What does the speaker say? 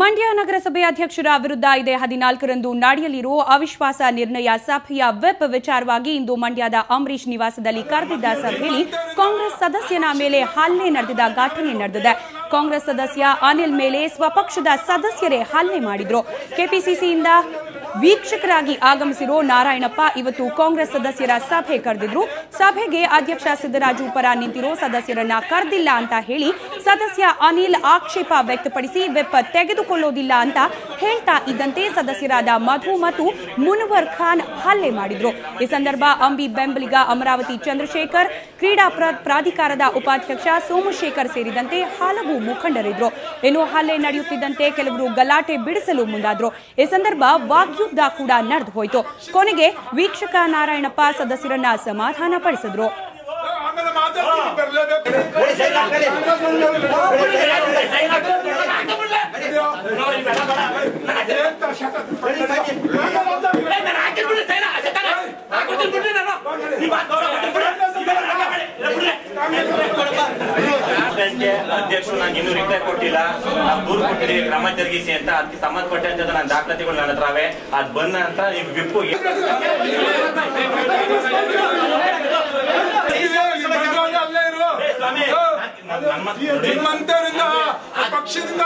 ಮಂಡ್ಯ ನಗರಸಭೆ ಅಧ್ಯಕ್ಷರ ವಿರುದ್ಧ ಇದೇ 14ರಂದು ನಡೆಯಲಿರುವ ಅವಿಶ್ವಾಸ ನಿರ್ಣಯ ಸಭೆಯ ವೆಬ್ ವಿಚಾರವಾಗಿ ಇಂದು ಮಂಡ್ಯದ ಅಂಬರೀಶ್ ನಿವಾಸದಲ್ಲಿ ಕರೆದಿದ್ದ ಸಭೆಯಲ್ಲಿ ಕಾಂಗ್ರೆಸ್ ಸದಸ್ಯನ ಮೇಲೆ ಹಲ್ಲೆ ನಡೆದಿದ್ದ ಘಟನೆ ನಡೆದಿದೆ. ಕಾಂಗ್ರೆಸ್ ಸದಸ್ಯ ಅನಿಲ್ ಮೇಲೆ ಸ್ವಪಕ್ಷದ ಸದಸ್ಯರೇ ಹಲ್ಲೆ ಮಾಡಿದ್ರು. ಕೆಪಿಸಿಸಿಯಿಂದ ವೀಕ್ಷಕರಾಗಿ ಆಗಮಿಸಿರೋ ನಾರಾಯಣಪ್ಪ ಇವತ್ತು ಕಾಂಗ್ರೆಸ್ ಸದಸ್ಯರ ಸಭೆ ಕರೆದಿದ್ರು. ಸಭೆಗೆ ಅಧ್ಯಕ್ಷ ಸಿದ್ದರಾಜು ಪರ ನಿಂತಿರೋ ಸದಸ್ಯರನ್ನ ಕರೆದಿಲ್ಲ ಅಂತ ಹೇಳಿ ಸದಸ್ಯ ಅನಿಲ್ ಆಕ್ಷೇಪ ವ್ಯಕ್ತಪಡಿಸಿ ವೆಪ್ ತೆಗೆದುಕೊಳ್ಳೋದಿಲ್ಲ ಅಂತ ಹೇಳ್ತಾ ಇದ್ದಂತೆ ಸದಸ್ಯರಾದ ಮಧು ಮತ್ತು ಮುನವರ್ ಖಾನ್ ಹಲ್ಲೆ ಮಾಡಿದ್ರು. ಈ ಸಂದರ್ಭ ಅಂಬಿ ಬೆಂಬಲಿಗ ಅಮರಾವತಿ ಚಂದ್ರಶೇಖರ್, ಕ್ರೀಡಾ ಪ್ರಾಧಿಕಾರದ ಉಪಾಧ್ಯಕ್ಷ ಸೋಮಶೇಖರ್ ಸೇರಿದಂತೆ ಹಲವು ಮುಖಂಡರಿದ್ರು. ಇನ್ನು ಹಲ್ಲೆ ನಡೆಯುತ್ತಿದ್ದಂತೆ ಕೆಲವರು ಗಲಾಟೆ ಬಿಡಿಸಲು ಮುಂದಾದ್ರು. ಈ ಸಂದರ್ಭ ವಾಗ್ಯುದ್ಧ ಕೂಡ ನಡೆದು ಹೋಯಿತು. ಕೊನೆಗೆ ವೀಕ್ಷಕ ನಾರಾಯಣಪ್ಪ ಸದಸ್ಯರನ್ನ ಸಮಾಧಾನ ಪಡಿಸಿದ್ರು. ಅಧ್ಯಕ್ಷರು ನಾನು ಇನ್ನೂ ರಿಪ್ಲೈ ಕೊಟ್ಟಿಲ್ಲ, ನಾವು ದೂರು ಕೊಟ್ಟಿದ್ದೀವಿ ಕ್ರಮ ಜರುಗಿಸಿ ಅಂತ. ಅದಕ್ಕೆ ಸಂಬಂಧಪಟ್ಟಂತೆ ನನ್ನ ದಾಖಲಾತಿಗಳು ನನ್ನ ಹತ್ರ ಅವೆ. ಅದು ಬಂದ ನಂತರ ನೀವು ವಿಪ್ಪು ಪಕ್ಷದಿಂದ